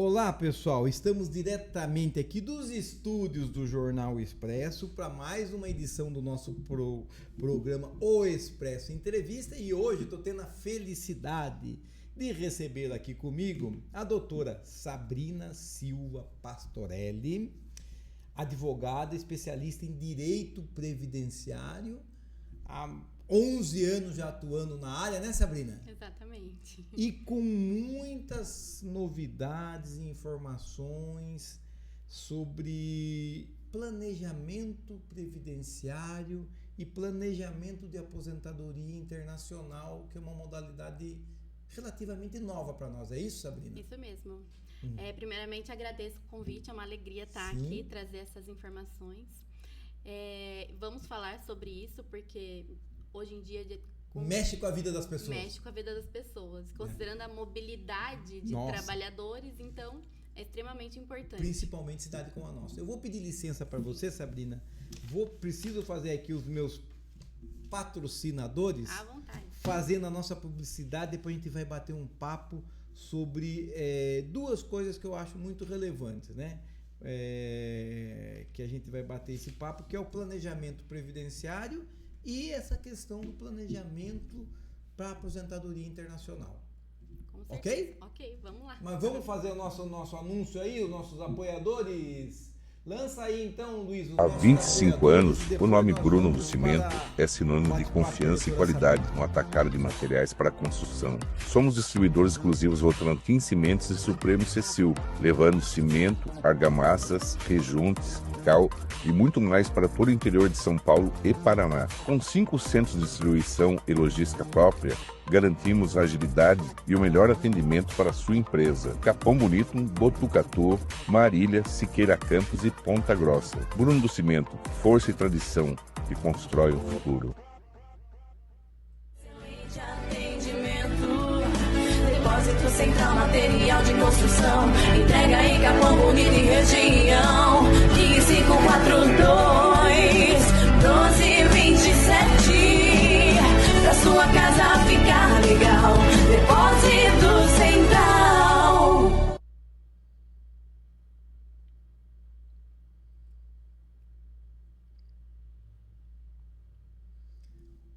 Olá, pessoal. Estamos diretamente aqui dos estúdios do Jornal Expresso para mais uma edição do nosso programa O Expresso Entrevista. E hoje estou tendo a felicidade de receber aqui comigo a doutora Sabrina Silva Pastorelli, advogada especialista em direito previdenciário, há 11 anos já atuando na área, né, Sabrina? Exatamente. E com muitas novidades e informações sobre planejamento previdenciário e planejamento de aposentadoria internacional, que é uma modalidade relativamente nova para nós. É isso, Sabrina? Isso mesmo. Primeiramente, agradeço o convite, é uma alegria estar aqui, trazer essas informações. Vamos falar sobre isso, porque hoje em dia... Mexe com a vida das pessoas. Mexe com a vida das pessoas. Considerando a mobilidade de trabalhadores, então é extremamente importante. Principalmente cidade como a nossa. Eu vou pedir licença para você, Sabrina. Preciso fazer aqui os meus patrocinadores. À vontade. Fazendo a nossa publicidade, depois a gente vai bater um papo sobre duas coisas que eu acho muito relevantes, né? Que a gente vai bater esse papo, que é o planejamento previdenciário e essa questão do planejamento para aposentadoria internacional. Ok? Ok, vamos lá. Mas vamos fazer o nosso anúncio aí, os nossos apoiadores. Lança aí então, Luiz. Há 25 anos, o nome Bruno do Cimento é sinônimo de confiança e qualidade no atacado de materiais para construção. Somos distribuidores exclusivos Votorantim Cimentos e Supremo Cecil, levando cimento, argamassas, rejuntes, cal e muito mais para todo o interior de São Paulo e Paraná. Com 5 centros de distribuição e logística própria, garantimos agilidade e o melhor atendimento para a sua empresa. Capão Bonito, Botucatu, Marília, Siqueira Campos e Ponta Grossa. Bruno do Cimento, força e tradição que constrói o futuro. Depósito Central, material de construção. Entrega em Capão Bonito e região. Ligue 542-1227. Pra sua casa ficar legal. Depósito Central.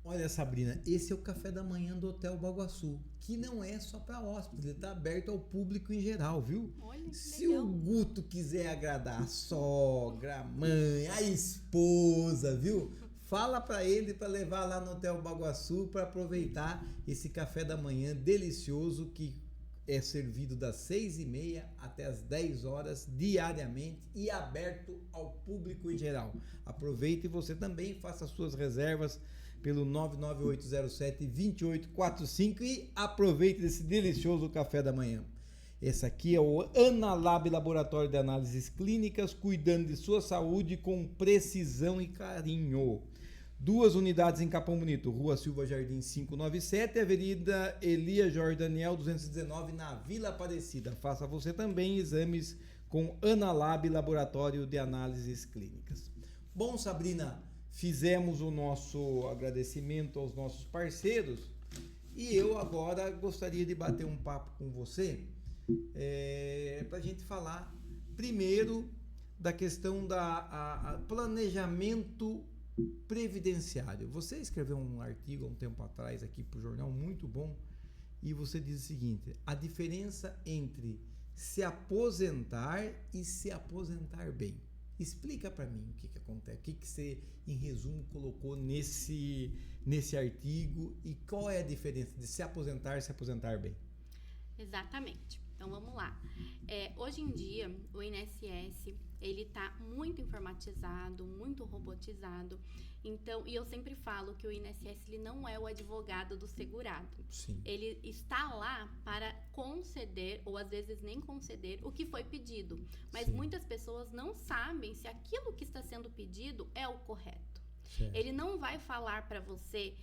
Olha, Sabrina, esse é o café da manhã do Hotel Baguaçu, que não é só para hóspedes, ele está aberto ao público em geral, viu? Olha, que Se legal. o Guto quiser agradar a sogra, a mãe, a esposa, viu? Fala para ele para levar lá no Hotel Baguaçu para aproveitar esse café da manhã delicioso que é servido das 6h30 até as 10 horas diariamente e aberto ao público em geral. Aproveite e você também faça as suas reservas pelo 99807-2845 e aproveite esse delicioso café da manhã. Esse aqui é o Analab Laboratório de Análises Clínicas, cuidando de sua saúde com precisão e carinho. 2 unidades em Capão Bonito, Rua Silva Jardim 597, Avenida Elia Jorge Daniel 219, na Vila Aparecida. Faça você também exames com Analab Laboratório de Análises Clínicas. Bom, Sabrina, fizemos o nosso agradecimento aos nossos parceiros e eu agora gostaria de bater um papo com você para a gente falar primeiro da questão da planejamento previdenciário. Você escreveu um artigo há um tempo atrás aqui para o jornal, muito bom, e você diz o seguinte: a diferença entre se aposentar e se aposentar bem. Explica para mim o que acontece, o que você, em resumo, colocou nesse artigo e qual é a diferença de se aposentar e se aposentar bem. Exatamente. Então vamos lá. Hoje em dia o INSS ele está muito informatizado, muito robotizado. Então, e eu sempre falo que o INSS ele não é o advogado do segurado. Sim. Ele está lá para conceder, ou às vezes nem conceder, o que foi pedido. Mas Sim. muitas pessoas não sabem se aquilo que está sendo pedido é o correto. Certo. Ele não vai falar para você...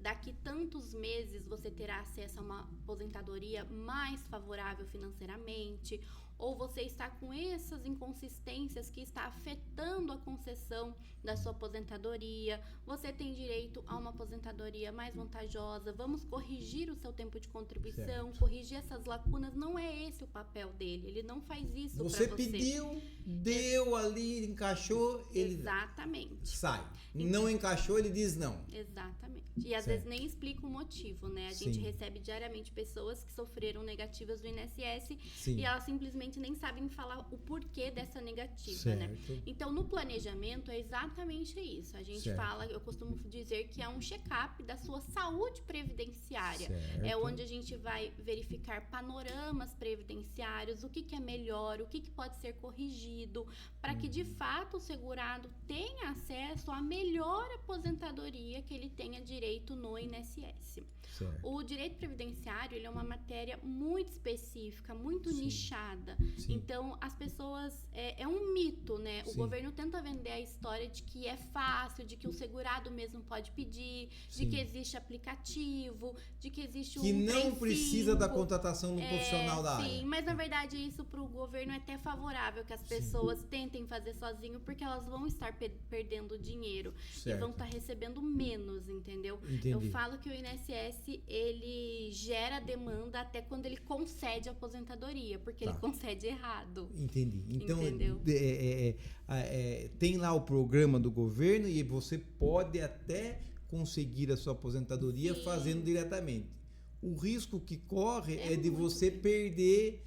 daqui tantos meses você terá acesso a uma aposentadoria mais favorável financeiramente, ou você está com essas inconsistências que está afetando a concessão da sua aposentadoria, você tem direito a uma aposentadoria mais vantajosa, vamos corrigir o seu tempo de contribuição, corrigir essas lacunas. Não é esse o papel dele, ele não faz isso para você. Você pediu, deu ali, encaixou, ele Exatamente. sai. Não encaixou, ele diz não. Exatamente. E às vezes nem explica o motivo, né? A gente recebe diariamente pessoas que sofreram negativas do INSS e elas simplesmente nem sabem falar o porquê dessa negativa, né? Então, no planejamento é exatamente isso. A gente fala, eu costumo dizer que é um check-up da sua saúde previdenciária. É onde a gente vai verificar panoramas previdenciários, o que é melhor, o que pode ser corrigido, para que de fato o segurado tenha acesso à melhor aposentadoria que ele tenha direito no INSS. O direito previdenciário, ele é uma matéria muito específica, muito nichada. Então, as pessoas... É um mito, né? O governo tenta vender a história de que é fácil, de que o segurado mesmo pode pedir, de que existe aplicativo, de que existe que não precisa da contratação do profissional da área. Sim, mas na verdade isso para o governo é até favorável que as pessoas tentem fazer sozinho, porque elas vão estar perdendo dinheiro e vão estar recebendo menos, entendeu? Eu falo que o INSS, ele gera demanda até quando ele concede a aposentadoria, porque ele concede errado. Entendi. Então, tem lá o programa do governo e você pode até conseguir a sua aposentadoria fazendo diretamente. O risco que corre é de você perder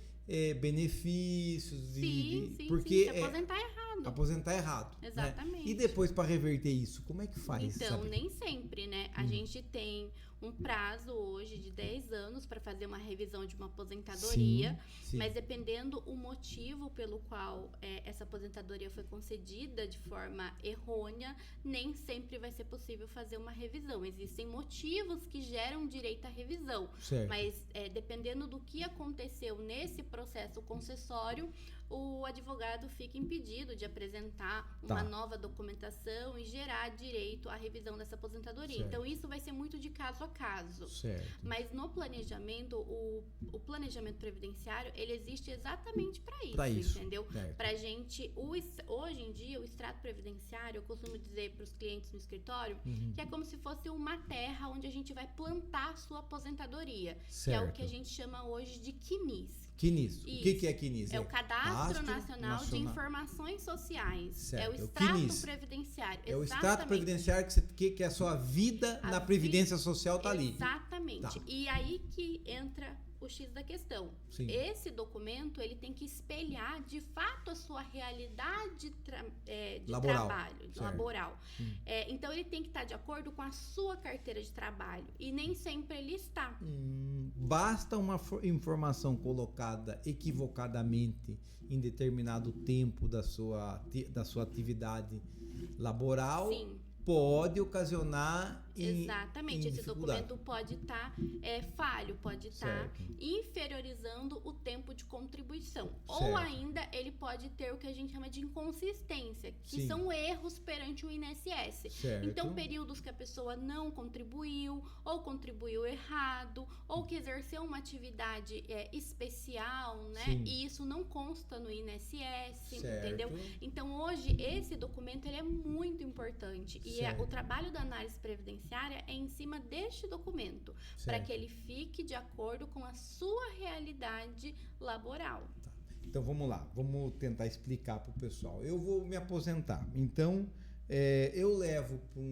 benefícios. Porque se aposentar errado. Aposentar errado. Exatamente. Né? E depois, para reverter isso, como é que faz? Então, nem sempre, né? A gente tem um prazo hoje de 10 anos para fazer uma revisão de uma aposentadoria, mas dependendo o motivo pelo qual essa aposentadoria foi concedida de forma errônea, nem sempre vai ser possível fazer uma revisão. Existem motivos que geram direito à revisão, mas dependendo do que aconteceu nesse processo concessório, o advogado fica impedido de apresentar uma nova documentação e gerar direito à revisão dessa aposentadoria. Então, isso vai ser muito de caso a caso. Mas no planejamento, o planejamento previdenciário, ele existe exatamente para isso, entendeu? Pra gente, hoje em dia, o extrato previdenciário, eu costumo dizer para os clientes no escritório, que é como se fosse uma terra onde a gente vai plantar a sua aposentadoria, que é o que a gente chama hoje de CNIS. CNIS. O que é CNIS? É o Cadastro Nacional de Informações Sociais. É o extrato previdenciário. É o extrato previdenciário que a sua vida na Previdência Social está ali. Exatamente. E aí que entra o X da questão. Esse documento, ele tem que espelhar de fato a sua realidade de trabalho, laboral. Então, ele tem que estar de acordo com a sua carteira de trabalho. E nem sempre ele está. Basta uma informação colocada equivocadamente em determinado tempo da sua atividade laboral. Pode ocasionar exatamente, esse documento pode estar falho, pode estar inferiorizando o tempo de contribuição. Ou ainda ele pode ter o que a gente chama de inconsistência, que são erros perante o INSS. Então, períodos que a pessoa não contribuiu, ou contribuiu errado, ou que exerceu uma atividade especial, né? E isso não consta no INSS, entendeu? Então, hoje, esse documento ele é muito importante. E o trabalho da análise previdenciária é em cima deste documento, para que ele fique de acordo com a sua realidade laboral. Então vamos lá, vamos tentar explicar para o pessoal. Eu vou me aposentar, então eu levo para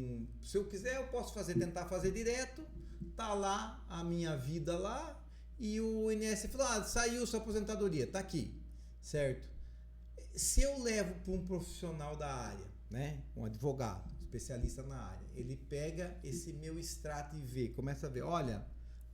se eu quiser eu posso tentar fazer direto, tá lá a minha vida lá e o INSS falou, saiu sua aposentadoria, tá aqui, certo? Se eu levo para um profissional da área, né, um advogado, especialista na área, ele pega esse meu extrato e vê, começa a ver, olha,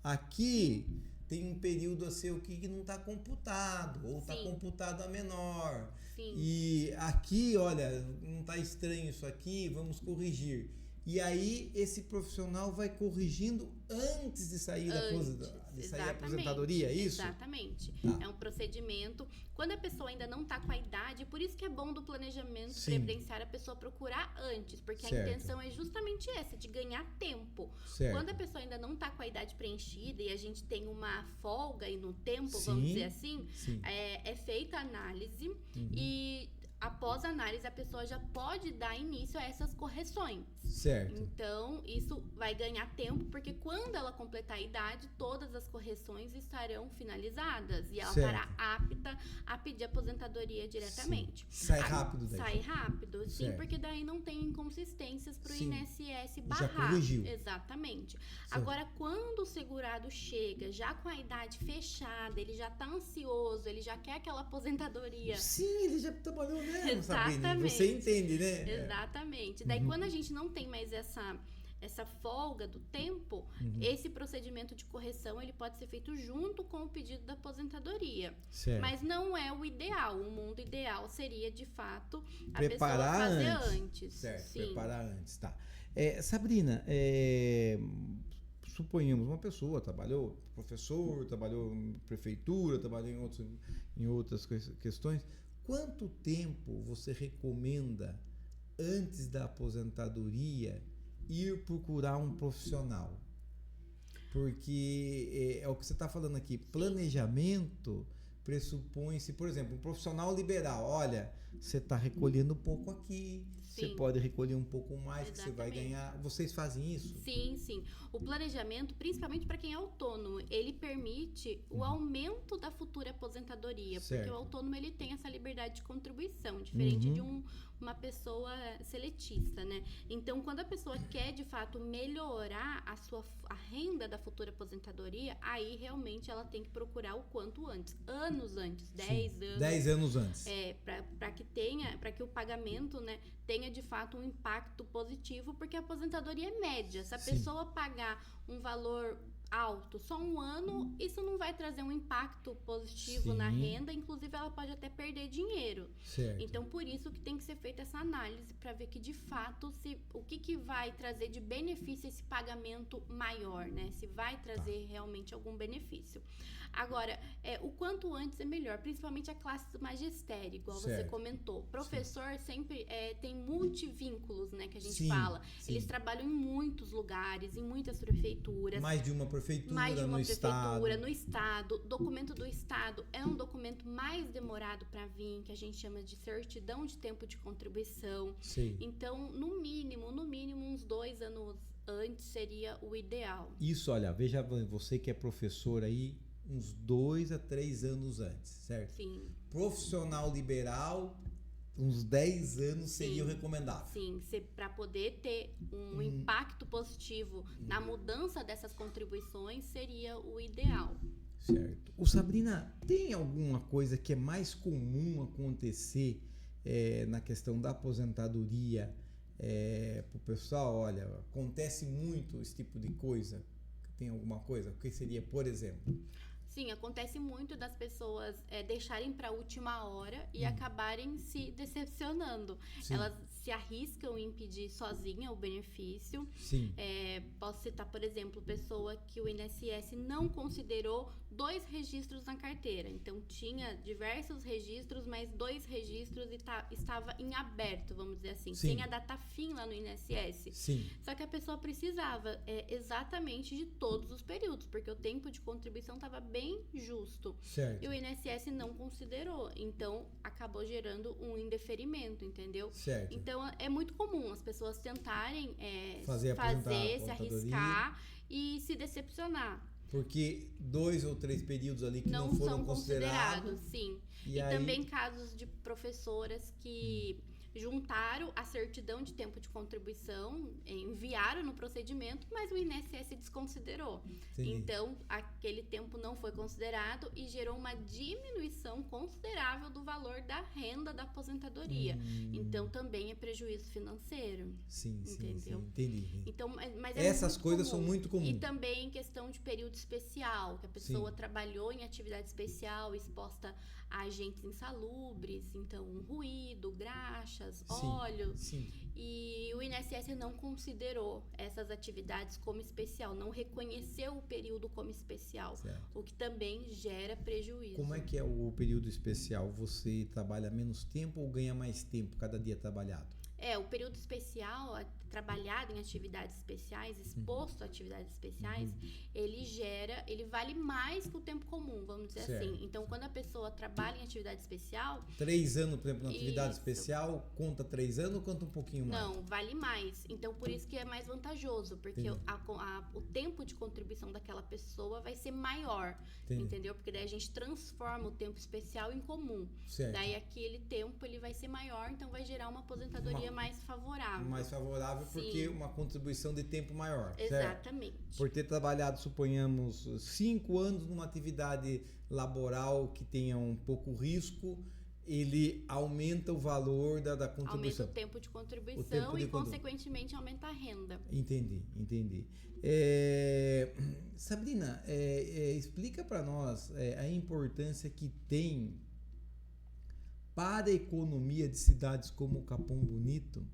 aqui tem um período assim o que não está computado, ou está computado a menor. E aqui, olha, não está estranho isso aqui, vamos corrigir. E aí esse profissional vai corrigindo antes de sair a aposentadoria, é isso? Exatamente. Tá. É um procedimento. Quando a pessoa ainda não está com a idade, por isso que é bom do planejamento Sim. previdenciário a pessoa procurar antes, porque Certo. a intenção é justamente essa, de ganhar tempo. Certo. Quando a pessoa ainda não está com a idade preenchida e a gente tem uma folga aí no tempo, Sim. vamos dizer assim, Sim. é feita a análise e após a análise a pessoa já pode dar início a essas correções. Certo. Então, isso vai ganhar tempo, porque quando ela completar a idade, todas as correções estarão finalizadas e ela Certo. estará apta a pedir aposentadoria diretamente. Sim. Sai rápido daí. Sai rápido, sim, Certo. porque daí não tem inconsistências para o Sim. INSS Já barrar. corrigiu. Exatamente. Agora, quando o segurado chega já com a idade fechada, ele já está ansioso, ele já quer aquela aposentadoria. Sim, ele já trabalhou mesmo, Sabrina. Exatamente. Você entende, né? Exatamente. Daí, quando a gente não tem mais essa folga do tempo, esse procedimento de correção ele pode ser feito junto com o pedido da aposentadoria. Certo. Mas não é o ideal. O mundo ideal seria, de fato, a Preparar pessoa fazer antes. Certo, Sim. preparar antes, tá. Sabrina, suponhamos uma pessoa trabalhou professor, trabalhou em prefeitura, trabalhou em outras questões. Quanto tempo você recomenda antes da aposentadoria ir procurar um profissional? Porque é o que você está falando aqui, planejamento pressupõe-se, por exemplo, um profissional liberal, olha, você está recolhendo um pouco aqui, você Sim. pode recolher um pouco mais que você vai Exatamente. ganhar. Vocês fazem isso? Sim, sim. O planejamento, principalmente para quem é autônomo, ele permite o aumento da futura aposentadoria, Certo. porque o autônomo ele tem essa liberdade de contribuição, diferente de uma pessoa seletista, né? Então, quando a pessoa quer de fato melhorar a renda da futura aposentadoria, aí realmente ela tem que procurar o quanto antes, anos antes, 10 Sim. anos. 10 anos antes. Para que o pagamento, né, tenha de fato um impacto positivo, porque a aposentadoria é média. Se a Sim. pessoa pagar um valor alto só um ano, isso não vai trazer um impacto positivo na Sim. renda, inclusive ela pode até perder dinheiro. Certo. Então, por isso que tem que ser feita essa análise para ver que de fato o que vai trazer de benefício esse pagamento maior, né? Se vai trazer realmente algum benefício. Agora, o quanto antes é melhor, principalmente a classe do magistério, igual você Certo. comentou. Professor sempre tem multivínculos, né, que a gente Sim, fala. sim. Eles trabalham em muitos lugares, em muitas prefeituras. Mais de uma prefeitura, Mais de uma no prefeitura, estado. no estado. Documento do estado é um documento mais demorado para vir, que a gente chama de certidão de tempo de contribuição. Sim. Então, no mínimo, uns 2 anos antes seria o ideal. Isso, olha, veja você que é professor aí, uns 2 a 3 anos antes, certo? Sim, Profissional liberal, uns 10 anos seria o recomendável. sim. Para poder ter um impacto positivo na mudança dessas contribuições, seria o ideal. Certo. Ô Sabrina, tem alguma coisa que é mais comum acontecer na questão da aposentadoria para o pessoal? Olha, acontece muito esse tipo de coisa. Tem alguma coisa? O que seria, por exemplo? Sim, acontece muito das pessoas deixarem para a última hora e acabarem se decepcionando. Sim. Elas se arriscam em pedir sozinha o benefício. Sim. Posso citar, por exemplo, pessoa que o INSS não considerou 2 registros na carteira. Então, tinha diversos registros, mas 2 registros estava em aberto, vamos dizer assim, Sim. sem a data fim lá no INSS. Sim. Só que a pessoa precisava exatamente de todos os períodos, porque o tempo de contribuição estava bem justo. Certo. E o INSS não considerou, então acabou gerando um indeferimento, entendeu? Certo. Então é muito comum as pessoas tentarem Fazer, se aposentadoria. arriscar e se decepcionar. Porque 2 ou 3 períodos ali que não foram são considerados. sim. E E aí- também casos de professoras que juntaram a certidão de tempo de contribuição, enviaram no procedimento, mas o INSS desconsiderou. Entendi. Então, aquele tempo não foi considerado e gerou uma diminuição considerável do valor da renda da aposentadoria. Então, também é prejuízo financeiro. Sim, sim, sim. Entendeu? Entendi. Então, mas Essas muito coisas comum. são muito comuns. E também em questão de período especial, que a pessoa Sim. trabalhou em atividade especial, exposta a agentes insalubres, então ruído, graxa, rochas, óleos. Sim. E o INSS não considerou essas atividades como especial, não reconheceu o período como especial, Certo. o que também gera prejuízo. Como é que é o período especial? Você trabalha menos tempo ou ganha mais tempo cada dia trabalhado? O período especial, trabalhado em atividades especiais, exposto a atividades especiais, ele vale mais que o tempo comum, vamos dizer Certo. assim. Então, quando a pessoa trabalha em atividade especial... 3 anos, por exemplo, na atividade Isso. especial, conta 3 anos ou conta um pouquinho mais? Não, vale mais. Então, por isso que é mais vantajoso, porque Entendi. o tempo de contribuição daquela pessoa vai ser maior, Entendi. entendeu? Porque daí a gente transforma o tempo especial em comum. Certo. Daí aquele tempo ele vai ser maior, então vai gerar uma aposentadoria mais favorável. Mais favorável porque Sim. uma contribuição de tempo maior. Certo? Exatamente. Por ter trabalhado, suponhamos, 5 anos numa atividade laboral que tenha um pouco risco, ele aumenta o valor da Aumenta contribuição. o tempo de contribuição O tempo de e, consequentemente, aumenta a renda. Entendi. Sabrina, explica para nós a importância que tem para a economia de cidades como Capão Bonito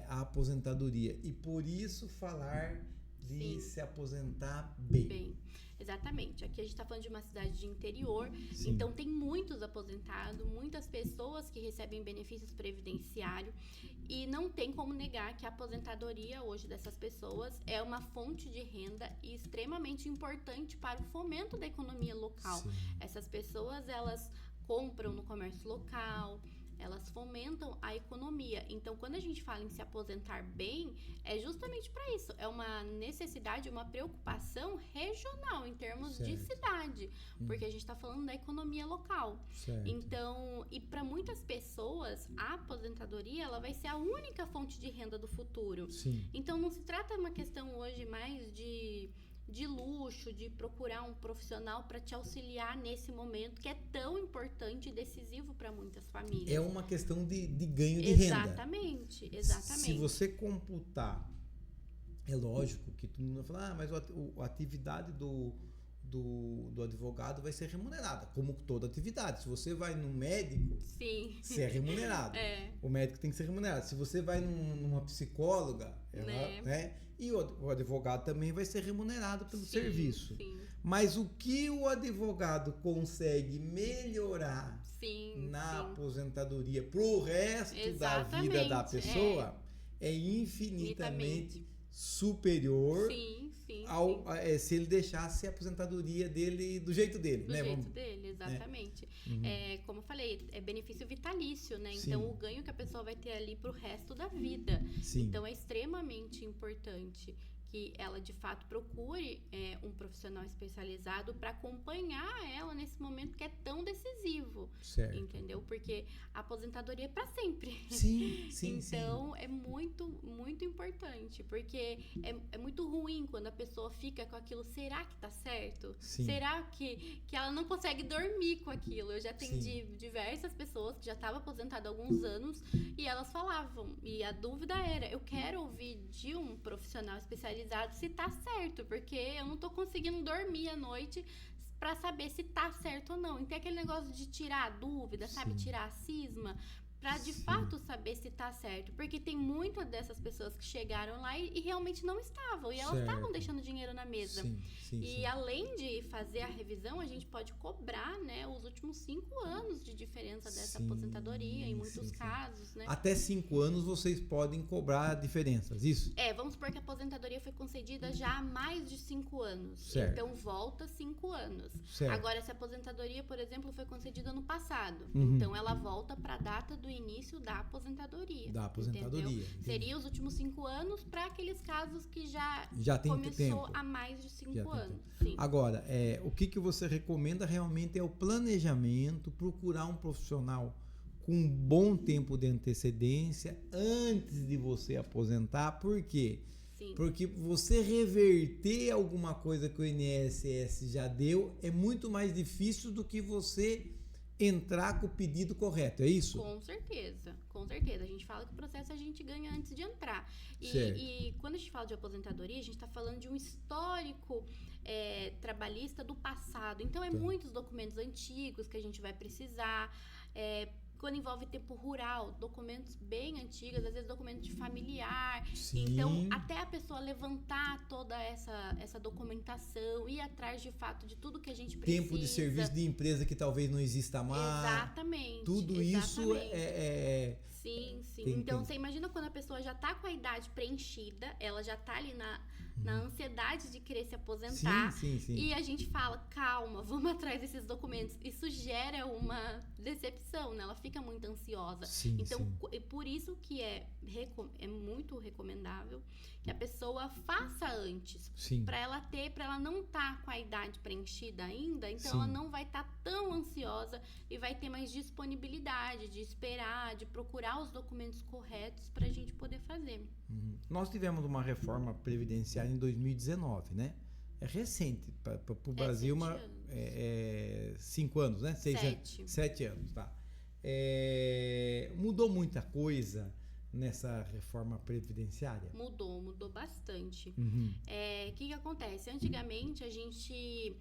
a aposentadoria e por isso falar de Sim. se aposentar bem. Bem, exatamente. Aqui a gente está falando de uma cidade de interior, Sim. então tem muitos aposentados, muitas pessoas que recebem benefícios previdenciários e não tem como negar que a aposentadoria hoje dessas pessoas é uma fonte de renda e extremamente importante para o fomento da economia local. Sim. Essas pessoas, elas compram no comércio local, elas fomentam a economia. Então, quando a gente fala em se aposentar bem, é justamente para isso. É uma necessidade, uma preocupação regional, em termos de Certo. cidade. Porque a gente está falando da economia local. Certo. Então, e para muitas pessoas, a aposentadoria ela vai ser a única fonte de renda do futuro. Sim. Então, não se trata de uma questão hoje mais de luxo, de procurar um profissional para te auxiliar nesse momento que é tão importante e decisivo para muitas famílias. É uma questão de ganho de renda. Exatamente. Se você computar, é lógico que todo mundo vai falar, mas a atividade do advogado vai ser remunerada, como toda atividade. Se você vai no médico, Sim. você é remunerado. O médico tem que ser remunerado. Se você vai numa psicóloga, ela, né? E o advogado também vai ser remunerado pelo serviço. Sim. Mas o que o advogado consegue melhorar na aposentadoria pro resto da vida da pessoa é infinitamente superior se ele deixasse a aposentadoria dele do jeito dele. Do jeito dele, exatamente. Como eu falei, é benefício vitalício, né? Sim. Então, o ganho que a pessoa vai ter ali pro resto da vida. Sim. Então, é extremamente importante que ela, de fato, procure um profissional especializado para acompanhar ela nesse momento que é tão decisivo. Certo. Entendeu? Porque a aposentadoria é para sempre. Sim. Então, é muito, muito importante. Porque é muito ruim quando a pessoa fica com aquilo. Será que tá certo? Sim. Será que ela não consegue dormir com aquilo? Eu já atendi diversas pessoas que já estavam aposentadas há alguns anos e elas falavam. E a dúvida era, eu quero ouvir de um profissional especializado se tá certo, porque eu não tô conseguindo dormir à noite pra saber se tá certo ou não. Então, aquele negócio de tirar a dúvida, sabe? Tirar a cisma, pra de fato saber se tá certo. Porque tem muitas dessas pessoas que chegaram lá e realmente não estavam. E elas estavam deixando dinheiro na mesa. E além de fazer a revisão, a gente pode cobrar, né, os últimos 5 anos de diferença dessa aposentadoria, em muitos casos, né? Até 5 anos vocês podem cobrar diferenças, isso? Vamos supor que a aposentadoria foi concedida já há mais de 5 anos. Certo. Então, volta 5 anos. Certo. Agora, se a aposentadoria, por exemplo, foi concedida no passado, então ela volta para a data do início da aposentadoria. Seria os últimos 5 anos para aqueles casos que já tem começou tempo. há mais de 5 anos. Sim. Agora, o que você recomenda realmente é o planejamento, procurar um profissional com um bom tempo de antecedência antes de você aposentar. Por quê? Sim. Porque você reverter alguma coisa que o INSS já deu é muito mais difícil do que você entrar com o pedido correto, é isso? Com certeza. A gente fala que o processo a gente ganha antes de entrar. E quando a gente fala de aposentadoria, a gente está falando de um histórico trabalhista do passado. Então, muitos documentos antigos que a gente vai precisar. quando envolve tempo rural, documentos bem antigos, às vezes documentos de familiar. Sim. Então, até a pessoa levantar toda essa documentação, ir atrás de fato de tudo que a gente precisa. Tempo de serviço de empresa que talvez não exista mais. Exatamente. Tudo isso é... Sim. Então, você imagina quando a pessoa já tá com a idade preenchida, ela já tá ali na ansiedade de querer se aposentar. Sim. E a gente fala, calma, vamos atrás desses documentos. Isso gera uma decepção, né? Ela fica muito ansiosa. Sim, então, por isso que é muito recomendável que a pessoa faça antes. Para ela não estar com a idade preenchida ainda, então ela não vai estar tão ansiosa e vai ter mais disponibilidade de esperar, de procurar os documentos corretos para a gente poder fazer. Nós tivemos uma reforma previdenciária em 2019, né? É recente para o Brasil, 5 anos, né? 7 anos, tá? Mudou muita coisa nessa reforma previdenciária? Mudou bastante. Que acontece? Antigamente a gente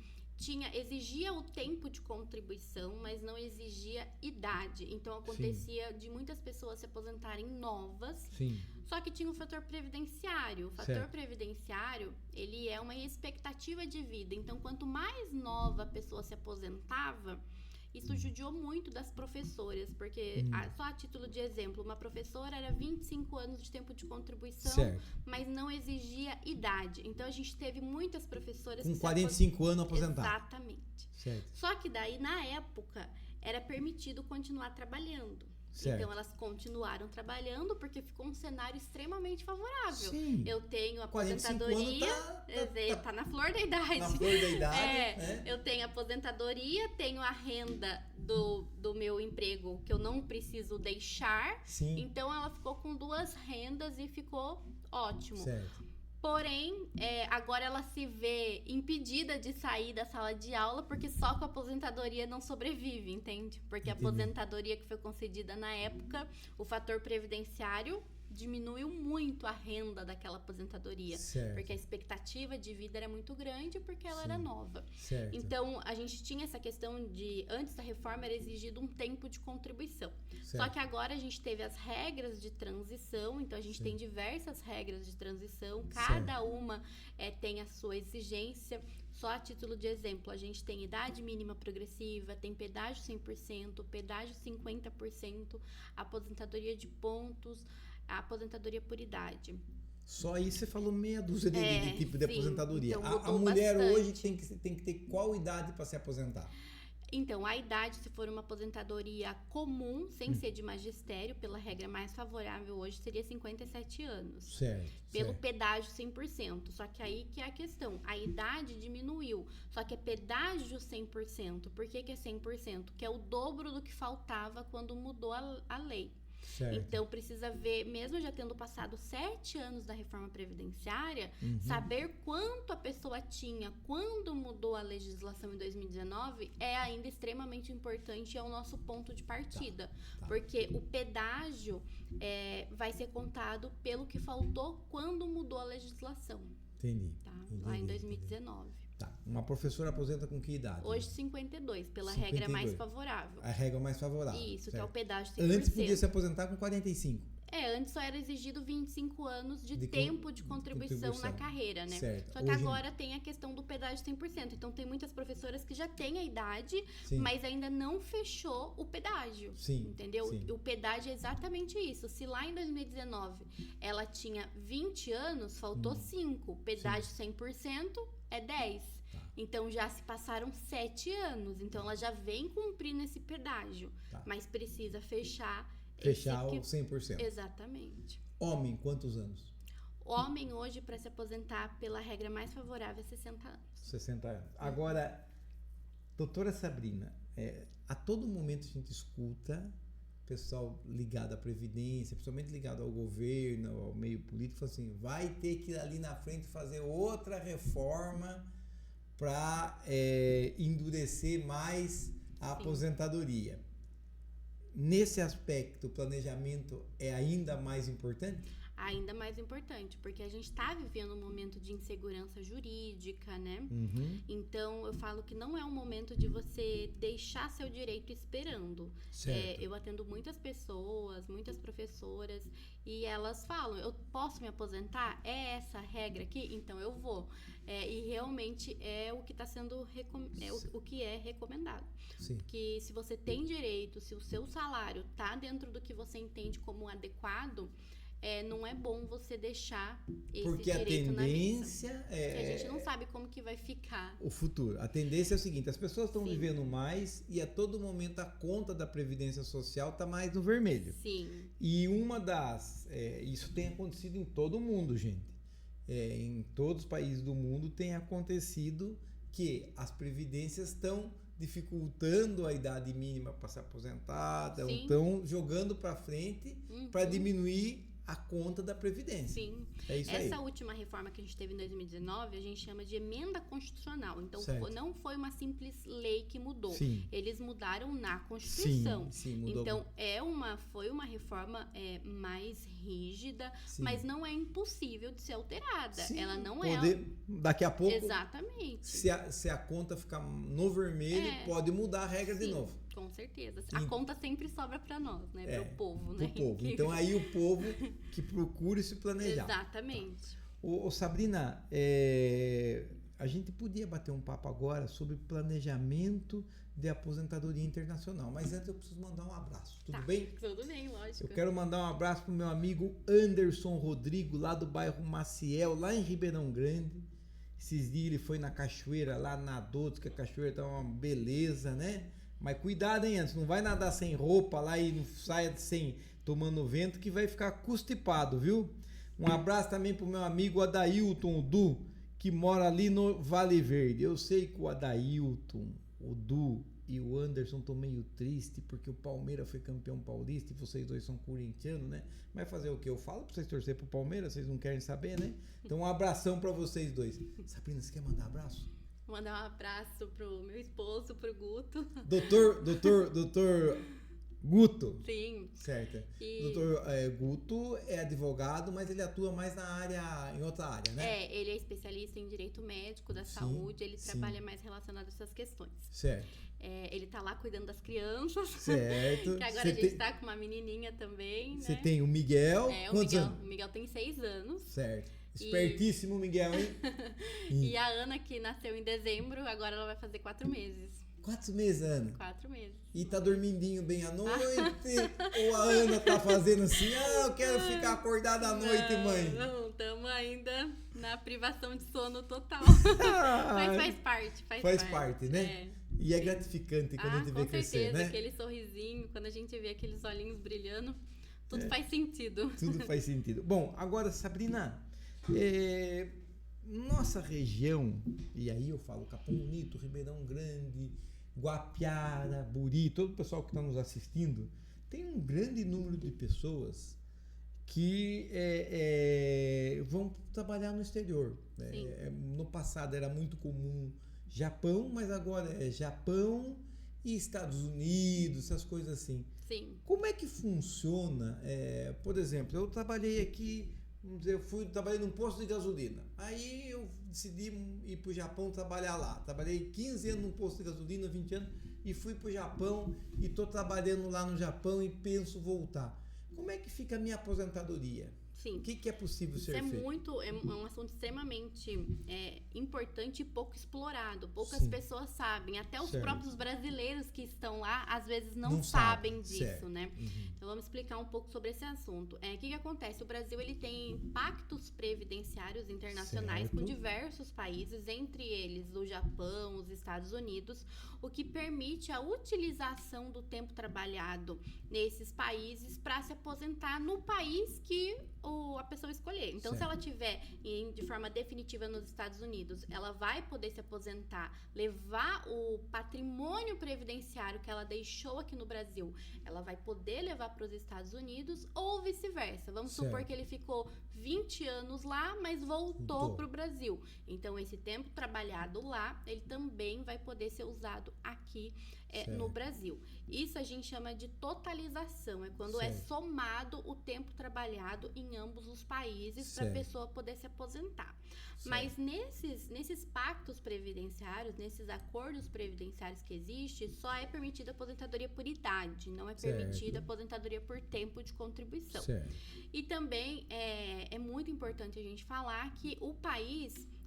exigia o tempo de contribuição, mas não exigia idade. Então acontecia de muitas pessoas se aposentarem novas. Só que tinha o fator previdenciário. O fator previdenciário, ele é uma expectativa de vida. Então, quanto mais nova a pessoa se aposentava, isso judiou muito das professoras, porque, só a título de exemplo, uma professora era 25 anos de tempo de contribuição, mas não exigia idade. Então, a gente teve muitas professoras... Com 45 anos aposentadas. Exatamente. Só que daí, na época, era permitido continuar trabalhando. Então, elas continuaram trabalhando porque ficou um cenário extremamente favorável. Eu tenho aposentadoria... tá na flor da idade. Na flor da idade, Eu tenho aposentadoria, tenho a renda do meu emprego que eu não preciso deixar. Então, ela ficou com 2 rendas e ficou ótimo. Porém, agora ela se vê impedida de sair da sala de aula porque só com a aposentadoria não sobrevive, entende? Porque a aposentadoria que foi concedida na época, o fator previdenciário diminuiu muito a renda daquela aposentadoria. Porque a expectativa de vida era muito grande porque ela era nova. Então, a gente tinha essa questão de, antes da reforma, era exigido um tempo de contribuição. Só que agora a gente teve as regras de transição, então a gente tem diversas regras de transição, cada uma tem a sua exigência. Só a título de exemplo, a gente tem idade mínima progressiva, tem pedágio 100%, pedágio 50%, aposentadoria de pontos, a aposentadoria por idade. Só aí você falou meia dúzia de tipo de aposentadoria. Então a mulher bastante. hoje tem que ter qual idade para se aposentar? Então, a idade, se for uma aposentadoria comum, sem ser de magistério, pela regra mais favorável hoje, seria 57 anos. Pelo pedágio 100%. Só que aí que é a questão. A idade diminuiu. Só que é pedágio 100%. Por que é 100%? Que é o dobro do que faltava quando mudou a lei. Então, precisa ver, mesmo já tendo passado 7 anos da reforma previdenciária, saber quanto a pessoa tinha quando mudou a legislação em 2019 é ainda extremamente importante e é o nosso ponto de partida. Porque o pedágio vai ser contado pelo que faltou quando mudou a legislação. Entendi. Lá em 2019. Uma professora aposenta com que idade? Hoje 52, pela regra mais favorável. A regra mais favorável. Isso, que é o pedágio 100%. Antes podia se aposentar com 45. Antes só era exigido 25 anos de tempo de contribuição na carreira, né? Só que agora tem a questão do pedágio 100%. Então, tem muitas professoras que já têm a idade, mas ainda não fechou o pedágio. Entendeu? O pedágio é exatamente isso. Se lá em 2019 ela tinha 20 anos, faltou 5. Pedágio 100% é 10. Então, já se passaram 7 anos. Então, ela já vem cumprindo esse pedágio. Mas precisa fechar o 100%. Exatamente. Homem, quantos anos? Homem hoje, para se aposentar pela regra mais favorável, é 60 anos. 60 anos. Agora, doutora Sabrina, a todo momento a gente escuta pessoal ligado à Previdência, principalmente ligado ao governo, ao meio político, fala assim, vai ter que ir ali na frente fazer outra reforma para endurecer mais a aposentadoria. Nesse aspecto, o planejamento é ainda mais importante? ainda mais importante, porque a gente está vivendo um momento de insegurança jurídica, né? Então, eu falo que não é um momento de você deixar seu direito esperando. Eu atendo muitas pessoas, muitas professoras, e elas falam, eu posso me aposentar? É essa a regra aqui? Então, eu vou. E realmente é o que está sendo o que é recomendado. Sim. Que se você tem direito, se o seu salário está dentro do que você entende como adequado, não é bom você deixar esse Porque direito na mesa. a tendência Porque a gente não sabe como que vai ficar. O futuro. A tendência é o seguinte, as pessoas estão Sim. vivendo mais e a todo momento a conta da Previdência Social está mais no vermelho. Sim. E uma das... isso tem acontecido em todo o mundo, gente. Em todos os países do mundo tem acontecido que as previdências estão dificultando a idade mínima para se aposentar, estão jogando para frente para diminuir a conta da Previdência. Sim. É isso aí. Essa última reforma que a gente teve em 2019, a gente chama de emenda constitucional. Então, não foi uma simples lei que mudou. Sim. Eles mudaram na Constituição. Sim, mudou. Então, foi uma reforma mais rígida, mas não é impossível de ser alterada. Sim, ela não daqui a pouco, exatamente. Se a conta ficar no vermelho, pode mudar a regra de novo. Com certeza. A conta sempre sobra para nós, né? Para o povo, né? Pro povo. Então, aí o povo que procure se planejar. Exatamente. Ô, Sabrina, a gente podia bater um papo agora sobre planejamento de aposentadoria internacional, mas antes eu preciso mandar um abraço, tudo bem? Tudo bem, lógico. Eu quero mandar um abraço pro meu amigo Anderson Rodrigo, lá do bairro Maciel, lá em Ribeirão Grande. Esses dias ele foi na cachoeira lá, nadou, disse que a cachoeira tá uma beleza, né? Mas cuidado, hein, Anderson, não vai nadar sem roupa lá e não saia sem tomando vento que vai ficar constipado, viu? Um abraço também pro meu amigo Adailton, o Du, que mora ali no Vale Verde. Eu sei que o Adailton, o Du e o Anderson estão meio tristes porque o Palmeiras foi campeão paulista e vocês dois são corintianos, né? Mas fazer o quê? Eu falo pra vocês torcer pro Palmeiras, vocês não querem saber, né? Então um abração pra vocês dois. Sabrina, você quer mandar abraço? Mandar um abraço pro meu esposo, pro Guto. Doutor Guto. Sim. Certo. Doutor Guto é advogado, mas ele atua mais em outra área, né? Ele é especialista em direito médico da saúde, ele trabalha mais relacionado a essas questões. Certo. Ele tá lá cuidando das crianças. Certo. Que agora a gente tá com uma menininha também, né? Você tem o Miguel. Quantos anos? O Miguel tem 6 anos. Certo. Espertíssimo, Miguel, hein? E a Ana, que nasceu em dezembro, agora ela vai fazer 4 meses. 4 meses, Ana? 4 meses. E tá dormindinho bem à noite? Ou a Ana tá fazendo assim, eu quero ficar acordada à noite, mãe? Não, estamos ainda na privação de sono total. Mas faz parte. Faz parte, né? E é gratificante quando a gente vê crescer, né? Aquele sorrisinho, quando a gente vê aqueles olhinhos brilhando, tudo faz sentido. Tudo faz sentido. Bom, agora, Sabrina, nossa região, e aí eu falo Capão Bonito, Ribeirão Grande, Guapiara, Buri, todo o pessoal que está nos assistindo, tem um grande número de pessoas que vão trabalhar no exterior. No passado era muito comum Japão, mas agora é Japão e Estados Unidos, essas coisas assim. Sim. Como é que funciona? Por exemplo, eu trabalhei aqui, vamos dizer, trabalhei num posto de gasolina. Aí eu decidi ir para o Japão trabalhar lá. Trabalhei 15 anos num posto de gasolina, 20 anos, e fui para o Japão e estou trabalhando lá no Japão e penso voltar. Como é que fica a minha aposentadoria? Sim. O que é possível ser feito? É um assunto extremamente importante e pouco explorado. Poucas pessoas sabem. Até os próprios brasileiros que estão lá, às vezes, não sabem disso, né? Então, vamos explicar um pouco sobre esse assunto. O que acontece? O Brasil, ele tem pactos previdenciários internacionais com diversos países, entre eles o Japão, os Estados Unidos, o que permite a utilização do tempo trabalhado nesses países para se aposentar no país que a pessoa escolher. Então, se ela tiver de forma definitiva nos Estados Unidos, ela vai poder se aposentar, levar o patrimônio previdenciário que ela deixou aqui no Brasil, ela vai poder levar para os Estados Unidos ou vice-versa. Vamos supor que ele ficou 20 anos lá, mas voltou para o Brasil. Então, esse tempo trabalhado lá, ele também vai poder ser usado aqui no Brasil. Isso a gente chama de totalização, é quando é somado o tempo trabalhado em ambos os países para a pessoa poder se aposentar. Mas nesses pactos previdenciários, nesses acordos previdenciários que existem, só é permitida a aposentadoria por idade, não é permitida a aposentadoria por tempo de contribuição. E também é muito importante a gente falar que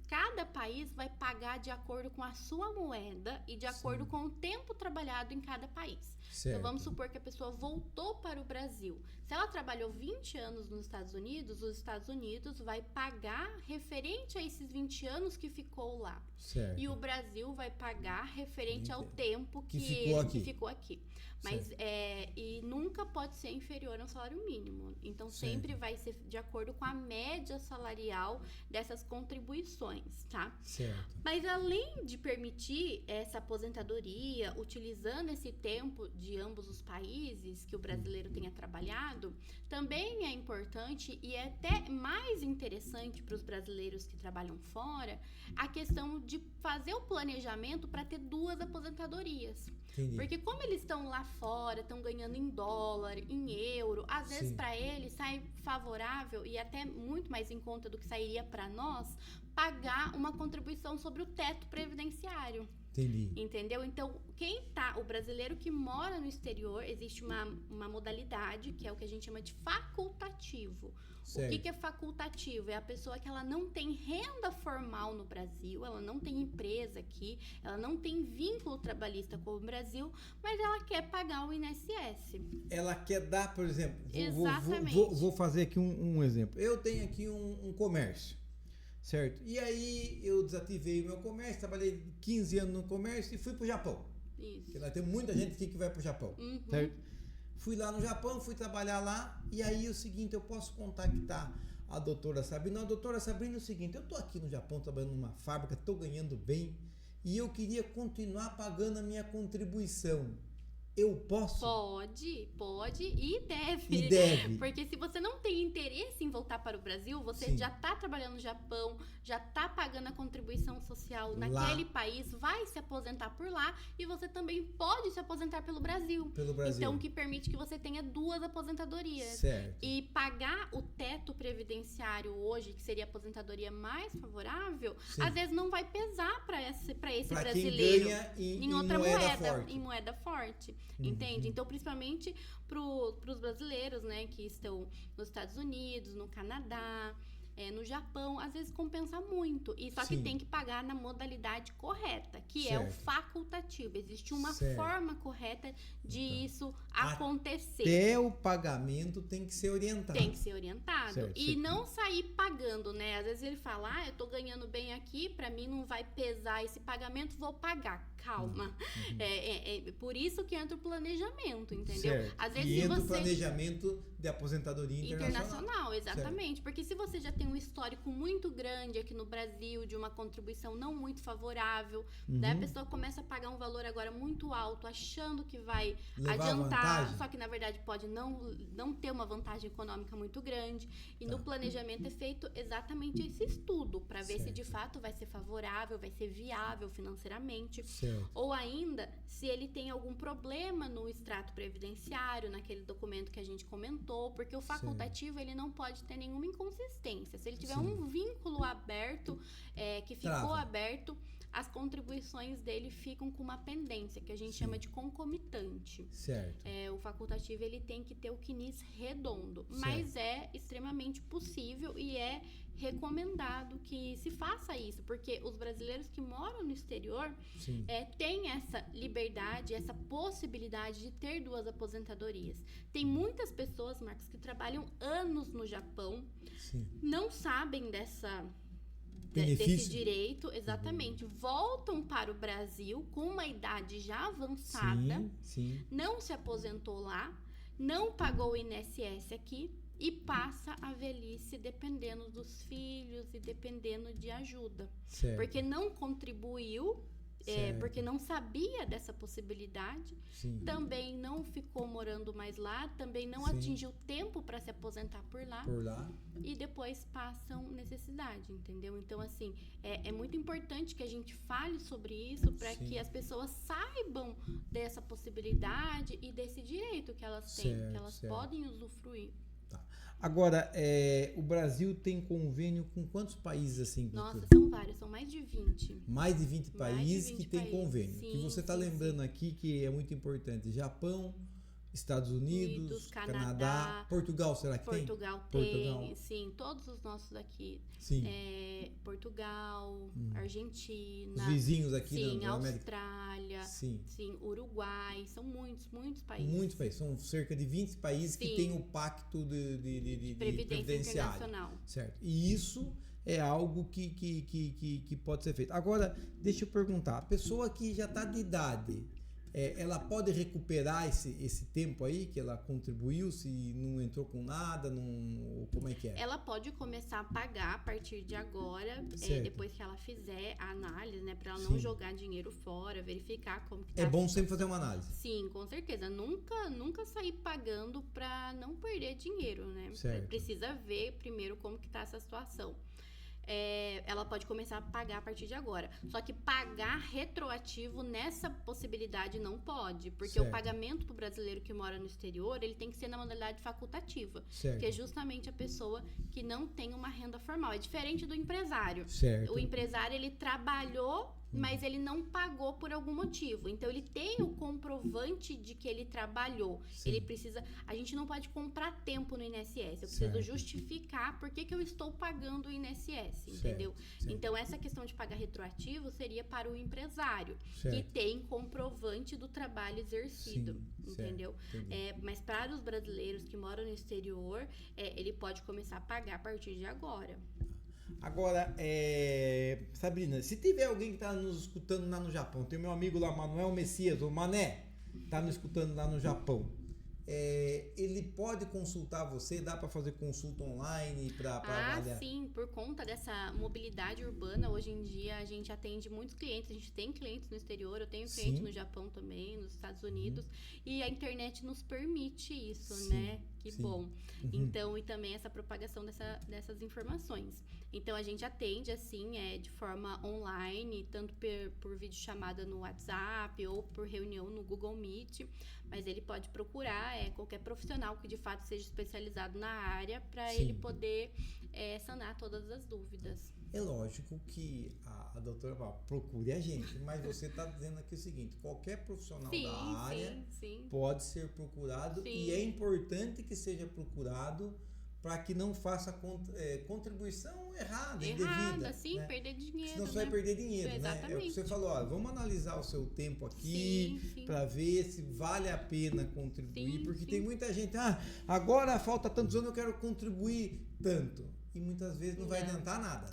cada país vai pagar de acordo com a sua moeda e de acordo com o tempo trabalhado em cada país. Então, vamos supor que a pessoa voltou para o Brasil. Se ela trabalhou 20 anos nos Estados Unidos, os Estados Unidos vai pagar referente a esses 20 anos que ficou lá. E o Brasil vai pagar referente ao tempo que ficou aqui. Mas e nunca pode ser inferior ao salário mínimo. Então, sempre vai ser de acordo com a média salarial dessas contribuições, tá? Mas além de permitir essa aposentadoria, utilizando esse tempo de ambos os países que o brasileiro tenha trabalhado, também é importante e é até mais interessante para os brasileiros que trabalham fora, a questão de fazer o planejamento para ter 2 aposentadorias. Porque como eles estão lá fora, estão ganhando em dólar, em euro, às vezes para eles sai favorável e até muito mais em conta do que sairia para nós, pagar uma contribuição sobre o teto previdenciário. Entendeu? Então, o brasileiro que mora no exterior, existe uma modalidade que é o que a gente chama de facultativo. O que é facultativo? É a pessoa que ela não tem renda formal no Brasil, ela não tem empresa aqui, ela não tem vínculo trabalhista com o Brasil, mas ela quer pagar o INSS. Ela quer dar, por exemplo, Exatamente. Vou fazer aqui um exemplo. Eu tenho aqui um comércio, certo? E aí eu desativei o meu comércio, trabalhei 15 anos no comércio e fui pro Japão. Isso. Porque lá tem muita gente aqui que vai pro Japão, certo? Fui lá no Japão, fui trabalhar lá, e aí é o seguinte, eu posso contactar a doutora Sabrina. A doutora Sabrina é o seguinte, eu tô aqui no Japão trabalhando numa fábrica, tô ganhando bem, e eu queria continuar pagando a minha contribuição. Eu posso? Pode e deve. Porque se você não tem interesse em voltar para o Brasil, você já está trabalhando no Japão, já está pagando a contribuição social naquele país, vai se aposentar por lá e você também pode se aposentar pelo Brasil. Então, o que permite que você tenha 2 aposentadorias. E pagar o teto previdenciário hoje, que seria a aposentadoria mais favorável, às vezes não vai pesar para esse brasileiro. Quem ganha em outra moeda, em moeda forte. Entende? Então, principalmente para os brasileiros, né, que estão nos Estados Unidos, no Canadá, no Japão, às vezes compensa muito. E só que tem que pagar na modalidade correta, que é o facultativo. Existe uma forma correta de isso acontecer. Até o pagamento tem que ser orientado. Tem que ser orientado. E não sair pagando, né? Às vezes ele fala, eu tô ganhando bem aqui, pra mim não vai pesar esse pagamento, vou pagar. Calma. Por isso que entra o planejamento, entendeu? Às vezes, e entra o planejamento de aposentadoria internacional. Exatamente. Porque se você já tem um histórico muito grande aqui no Brasil, de uma contribuição não muito favorável, né? A pessoa começa a pagar um valor agora muito alto, achando que vai adiantar, só que na verdade pode não ter uma vantagem econômica muito grande. E no planejamento é feito exatamente esse estudo, para ver se de fato vai ser favorável, vai ser viável financeiramente. Ou ainda, se ele tem algum problema no extrato previdenciário, naquele documento que a gente comentou, porque o facultativo ele não pode ter nenhuma inconsistência. Se ele tiver um vínculo aberto, que ficou aberto, as contribuições dele ficam com uma pendência, que a gente chama de concomitante. O facultativo ele tem que ter o CNIS redondo, mas é extremamente possível e é recomendado que se faça isso, porque os brasileiros que moram no exterior têm essa liberdade, essa possibilidade de ter 2 aposentadorias. Tem muitas pessoas, Marcos, que trabalham anos no Japão, não sabem desse direito, exatamente, voltam para o Brasil com uma idade já avançada, não se aposentou lá, não pagou o INSS aqui, e passa a velhice dependendo dos filhos e dependendo de ajuda. Porque não contribuiu porque não sabia dessa possibilidade, Sim. também não ficou morando mais lá, também não Sim. atingiu tempo para se aposentar por lá. E depois passam necessidade, entendeu? Então, assim, é muito importante que a gente fale sobre isso para Sim. que as pessoas saibam dessa possibilidade e desse direito que elas têm, que elas podem usufruir. Tá. Agora, o Brasil tem convênio com quantos países assim? Nossa, são vários, são mais de 20. Mais de 20 países que tem países. convênio. Sim, que você está lembrando aqui que é muito importante. Japão, Estados Unidos, Canadá, Portugal, será que tem? Portugal, sim, todos os nossos aqui. Sim. Portugal, Argentina. Os vizinhos aqui sim, da América. Austrália, Sim. Uruguai, são muitos países. Muitos países, são cerca de 20 países que têm o pacto de Previdência Internacional. Certo. E isso é algo que pode ser feito. Agora, deixa eu perguntar, a pessoa que já está de idade, ela pode recuperar esse tempo aí que ela contribuiu, se não entrou com nada, como é que é? Ela pode começar a pagar a partir de agora, depois que ela fizer a análise, né, para ela não jogar dinheiro fora, verificar como que tá. É bom sempre fazer uma análise. Sim, com certeza. Nunca sair pagando para não perder dinheiro, né? Certo. Precisa ver primeiro como que tá essa situação. Ela pode começar a pagar a partir de agora. Só que pagar retroativo nessa possibilidade não pode, porque o pagamento para o brasileiro que mora no exterior, ele tem que ser na modalidade facultativa, que é justamente a pessoa que não tem uma renda formal. É diferente do empresário. Certo. O empresário, ele trabalhou, mas ele não pagou por algum motivo. Então, ele tem o comprovante de que ele trabalhou. Sim. Ele precisa... A gente não pode comprar tempo no INSS. Eu preciso justificar por que eu estou pagando o INSS, entendeu? Certo. Então, essa questão de pagar retroativo seria para o empresário, certo. que tem comprovante do trabalho exercido, Sim, entendeu? Mas para os brasileiros que moram no exterior, ele pode começar a pagar a partir de agora. Agora, Sabrina, se tiver alguém que está nos escutando lá no Japão, tem meu amigo lá, Manuel Messias, o Mané, está nos escutando lá no Japão, ele pode consultar você? Dá para fazer consulta online para avaliar? Sim, por conta dessa mobilidade urbana, hoje em dia a gente atende muitos clientes, a gente tem clientes no exterior, eu tenho clientes no Japão também, nos Estados Unidos, e a internet nos permite isso, né? Que bom. Então, e também essa propagação dessas informações. Então, a gente atende, assim, de forma online, tanto por videochamada no WhatsApp ou por reunião no Google Meet, mas ele pode procurar qualquer profissional que de fato seja especializado na área para ele poder sanar todas as dúvidas. É lógico que a doutora fala, procure a gente, mas você está dizendo aqui o seguinte, qualquer profissional da área pode ser procurado e é importante que seja procurado para que não faça contribuição errada, indevida. Sim, né? Perder dinheiro. Senão você vai perder dinheiro, Exatamente. né? É o que você falou, vamos analisar o seu tempo aqui para ver se vale a pena contribuir, porque tem muita gente, agora falta tantos anos, eu quero contribuir tanto. E muitas vezes não vai adiantar nada.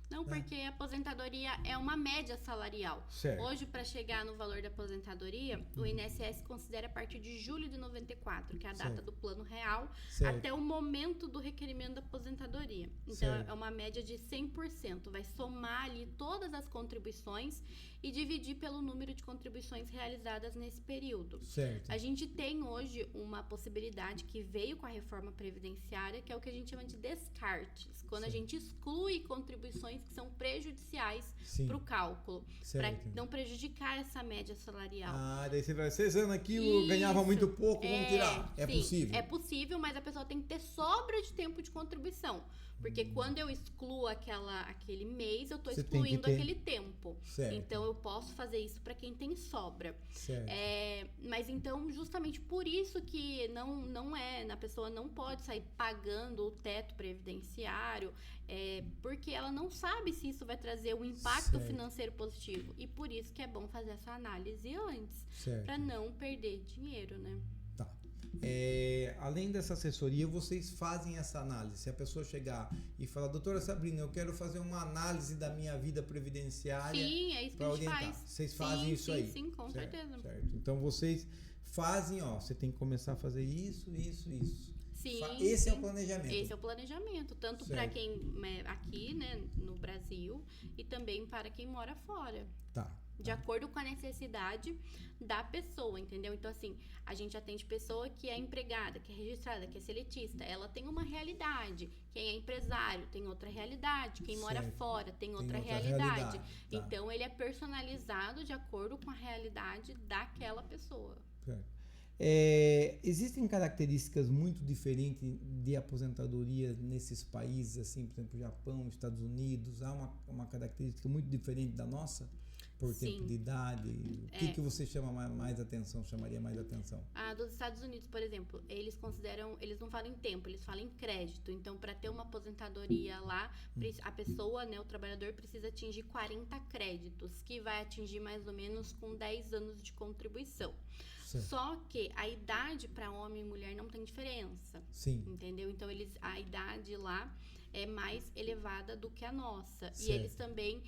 Não, porque a aposentadoria é uma média salarial. Certo. Hoje, para chegar no valor da aposentadoria, o INSS considera a partir de julho de 94, que é a data do plano real, até o momento do requerimento da aposentadoria. Então, é uma média de 100%. Vai somar ali todas as contribuições e dividir pelo número de contribuições realizadas nesse período. Certo. A gente tem hoje uma possibilidade que veio com a reforma previdenciária, que é o que a gente chama de descartes. Quando a gente exclui contribuições que são prejudiciais para o cálculo, para não prejudicar essa média salarial. Daí você vai, esses anos aqui eu ganhava muito pouco, vamos tirar. É possível? É possível, mas a pessoa tem que ter sobra de tempo de contribuição. Porque quando eu excluo aquele mês, eu estou excluindo aquele tempo. Certo. Então, eu posso fazer isso para quem tem sobra. Certo. Mas então, justamente por isso que a pessoa não pode sair pagando o teto previdenciário, porque ela não sabe se isso vai trazer um impacto financeiro positivo. E por isso que é bom fazer essa análise antes, para não perder dinheiro, né? Tá. Além dessa assessoria, vocês fazem essa análise. Se a pessoa chegar e falar, doutora Sabrina, eu quero fazer uma análise da minha vida previdenciária. Sim, é isso que a gente faz. Vocês fazem isso aí? Sim, com certeza. Certo. Então vocês fazem, você tem que começar a fazer isso. Sim, esse é o planejamento. Esse é o planejamento, tanto para quem aqui, né, no Brasil, e também para quem mora fora. Tá. de acordo com a necessidade da pessoa, entendeu? Então, assim, a gente atende pessoa que é empregada, que é registrada, que é seletista. Ela tem uma realidade. Quem é empresário tem outra realidade. Quem mora fora tem outra realidade. Tá. Então, ele é personalizado de acordo com a realidade daquela pessoa. Certo. Existem características muito diferentes de aposentadoria nesses países, assim, por exemplo, Japão, Estados Unidos. Há uma característica muito diferente da nossa? Por tempo de idade? O que você chama mais atenção, chamaria mais atenção? Dos Estados Unidos, por exemplo, eles consideram, eles não falam em tempo, eles falam em crédito. Então, para ter uma aposentadoria lá, a pessoa, né, o trabalhador precisa atingir 40 créditos, que vai atingir mais ou menos com 10 anos de contribuição. Certo. Só que a idade para homem e mulher não tem diferença. Sim. Entendeu? Então, a idade lá é mais elevada do que a nossa. Certo. E eles também,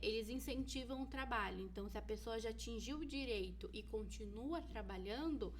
eles incentivam o trabalho. Então, se a pessoa já atingiu o direito e continua trabalhando,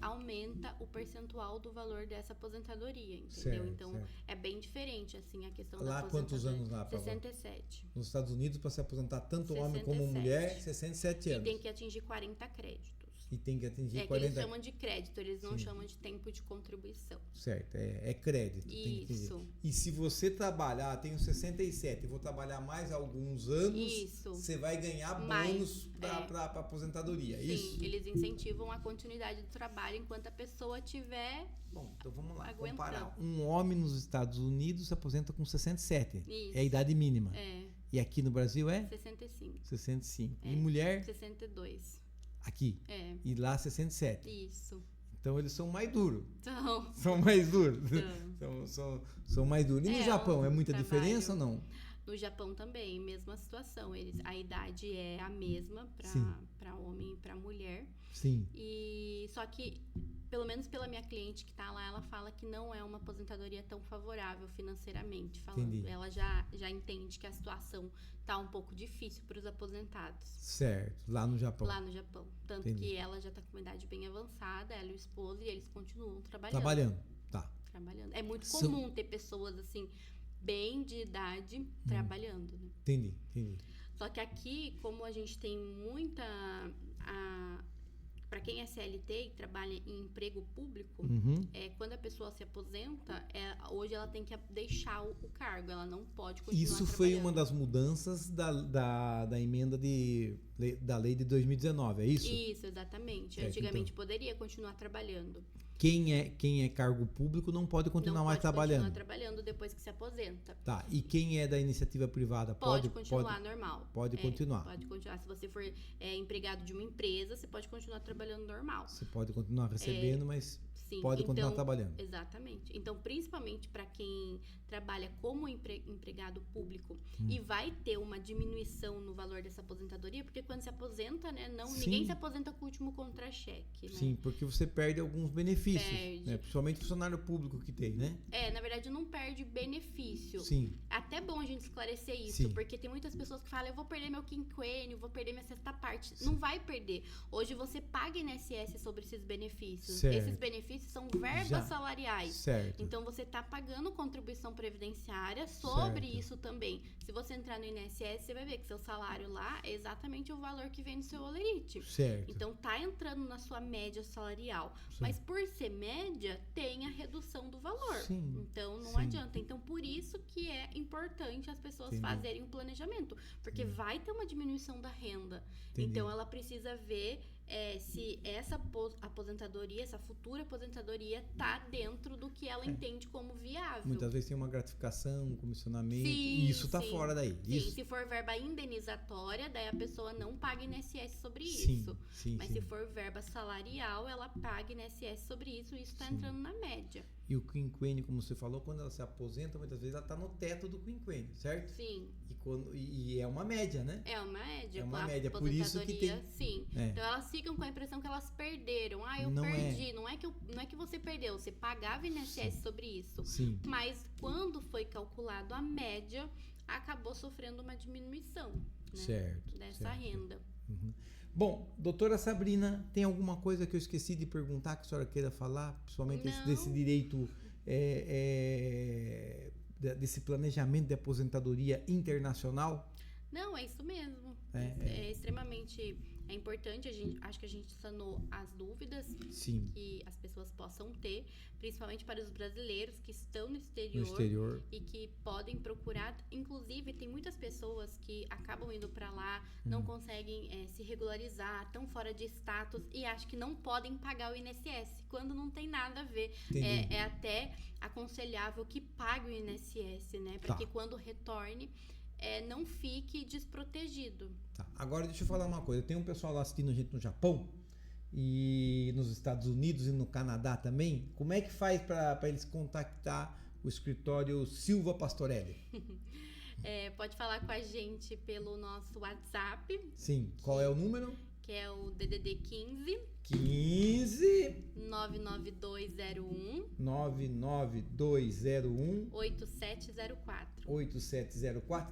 aumenta o percentual do valor dessa aposentadoria, entendeu? Certo, então, certo. É bem diferente, assim, a questão Lá, da quantos aposentadoria. anos lá? 67. Nos Estados Unidos, para se aposentar tanto homem 67. como mulher, 67 anos. E tem que atingir 40 créditos. E tem que atingir que 40... eles chamam de crédito, eles não chamam de tempo de contribuição. Certo, é crédito. Tem que Isso. e se você trabalhar, tenho 67, vou trabalhar mais alguns anos, você vai ganhar bônus para aposentadoria, Sim, isso? eles incentivam a continuidade do trabalho enquanto a pessoa tiver... Bom, então vamos lá, aguentando. comparar. Um homem nos Estados Unidos se aposenta com 67, Isso. é a idade mínima. É. E aqui no Brasil é? 65. 65. É. E mulher? 62. Aqui. É. E lá 67. Isso. Então eles são mais duros. Então... São mais duros. São mais duros. E no Japão, é muita trabalho. diferença ou não? No Japão também, mesma situação. A idade é a mesma para homem e para mulher. Sim. Só que, pelo menos pela minha cliente que tá lá, ela fala que não é uma aposentadoria tão favorável financeiramente. Entendi. Ela já entende que a situação tá um pouco difícil para os aposentados. Certo, lá no Japão. Lá no Japão. Tanto Entendi. que ela já tá com uma idade bem avançada, ela e o esposo, e eles continuam trabalhando. Trabalhando. É muito comum ter pessoas assim, bem de idade, trabalhando, né? Entendi. Só que aqui, como a gente tem muita... Para quem é CLT e trabalha em emprego público, quando a pessoa se aposenta, hoje ela tem que deixar o cargo, ela não pode continuar Isso trabalhando. foi uma das mudanças da emenda da lei de 2019, é isso? Isso, exatamente. Certo, Antigamente poderia continuar trabalhando. Quem é cargo público não pode continuar mais trabalhando. Não pode continuar trabalhando depois que se aposenta. Tá, e quem é da iniciativa privada Pode continuar normal. Pode continuar. Pode continuar. Se você for empregado de uma empresa, você pode continuar trabalhando normal. Você pode continuar recebendo, mas Sim, pode continuar trabalhando. Exatamente. Então, principalmente para quem trabalha como empregado público e vai ter uma diminuição no valor dessa aposentadoria, porque quando se aposenta, né, ninguém se aposenta com o último contra-cheque, né? Sim, porque você perde alguns benefícios, Perde. né? Principalmente o funcionário público que tem, né? Na verdade, não perde benefício. Sim. Até bom a gente esclarecer isso, Sim. porque tem muitas pessoas que falam, eu vou perder meu quinquênio, vou perder minha sexta parte. Sim. Não vai perder. Hoje você paga INSS sobre esses benefícios. Certo. Esses benefícios são verbas salariais. Certo. Então você está pagando contribuição previdenciária sobre Certo. isso também. Se você entrar no INSS, você vai ver que seu salário lá é exatamente o valor que vem no seu holerite. Certo. Então tá entrando na sua média salarial. Sim. Mas por ser média, tem a redução do valor. Sim. Então não Sim. adianta. Então por isso que é importante as pessoas Entendi. fazerem um planejamento. Porque vai ter uma diminuição da renda. Entendi. Então ela precisa ver se essa aposentadoria, essa futura aposentadoria tá dentro do que ela entende como viável. Muitas vezes tem uma gratificação, um comissionamento, Sim, e isso tá sim. fora daí. Sim, Isso? se for verba indenizatória, daí a pessoa não paga INSS sobre Sim, isso. sim, Mas sim. se for verba salarial, ela paga INSS sobre isso e isso tá Sim. entrando na média. E o quinquênio, como você falou, quando ela se aposenta, muitas vezes ela tá no teto do quinquênio, certo? Sim. E é uma média, né? É uma média. É uma a média, por isso que aposentadoria, tem- Sim. É. Então elas ficam com a impressão que elas perderam. Eu Não perdi. Não é que você perdeu, você pagava INSS sobre isso. Sim. Mas quando foi calculado a média, acabou sofrendo uma diminuição, né, Certo. dessa certo. renda. Uhum. Bom, doutora Sabrina, tem alguma coisa que eu esqueci de perguntar que a senhora queira falar? Principalmente Não. desse direito, desse planejamento de aposentadoria internacional? Não, é isso mesmo. É extremamente importante. Acho que a gente sanou as dúvidas Sim. que as pessoas possam ter, principalmente para os brasileiros que estão no exterior e que podem procurar. Inclusive, tem muitas pessoas que acabam indo para lá, não conseguem se regularizar, estão fora de status e acham que não podem pagar o INSS, quando não tem nada a ver. É até aconselhável que pague o INSS, né? Para que quando retorne, não fique desprotegido. Tá. Agora deixa eu falar uma coisa. Tem um pessoal lá assistindo a gente no Japão e nos Estados Unidos e no Canadá também. Como é que faz para eles contactar o escritório Silva Pastorelli? Pode falar com a gente pelo nosso WhatsApp. Sim. Qual é o número? Que é o DDD 15 99201 8704.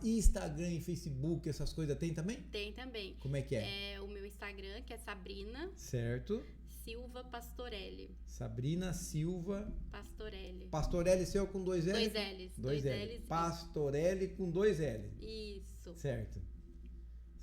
E Instagram e Facebook, essas coisas tem também? Tem também. Como é que é? É o meu Instagram, que é Sabrina certo. Silva Pastorelli. Sabrina Silva Pastorelli. Pastorelli seu com 2 L? 2 L's. Pastorelli com 2 L. Isso. Certo.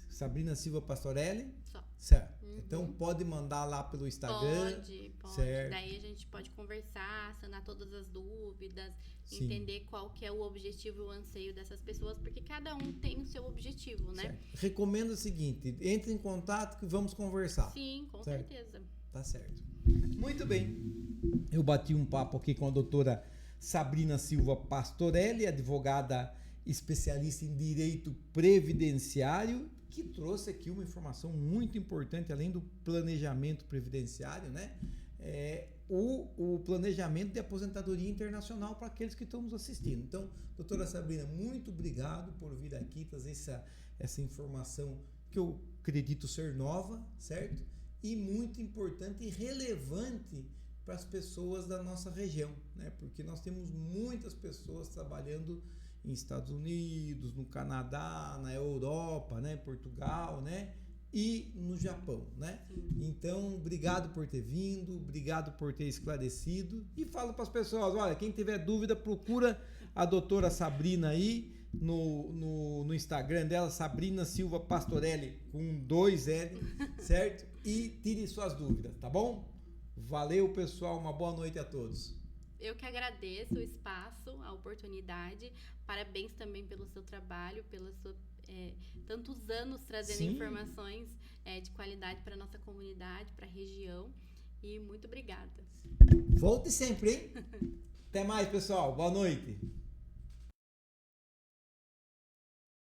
Sabrina Silva Pastorelli? Só. Certo. Então pode mandar lá pelo Instagram. Pode. Certo. Daí a gente pode conversar, sanar todas as dúvidas, Sim. entender qual que é o objetivo e o anseio dessas pessoas, porque cada um tem o seu objetivo, né? Certo. Recomendo o seguinte, entre em contato que vamos conversar. Sim, com certo. certeza. Tá certo. Muito bem. Eu bati um papo aqui com a doutora Sabrina Silva Pastorelli, advogada especialista em direito previdenciário, que trouxe aqui uma informação muito importante, além do planejamento previdenciário, né? O planejamento de aposentadoria internacional para aqueles que estão nos assistindo. Então, doutora Sabrina, muito obrigado por vir aqui trazer essa informação que eu acredito ser nova, certo? E muito importante e relevante para as pessoas da nossa região, né? Porque nós temos muitas pessoas trabalhando em Estados Unidos, no Canadá, na Europa, né? Portugal, né? E no Japão, né? Então, obrigado por ter vindo, obrigado por ter esclarecido e falo para as pessoas, olha, quem tiver dúvida, procura a doutora Sabrina aí no Instagram dela, Sabrina Silva Pastorelli, com 2 L, certo? E tire suas dúvidas, tá bom? Valeu, pessoal, uma boa noite a todos. Eu que agradeço o espaço, a oportunidade. Parabéns também pelo seu trabalho, pelos tantos anos trazendo Sim. informações de qualidade para a nossa comunidade, para a região. E muito obrigada. Volte sempre, hein? Até mais, pessoal. Boa noite.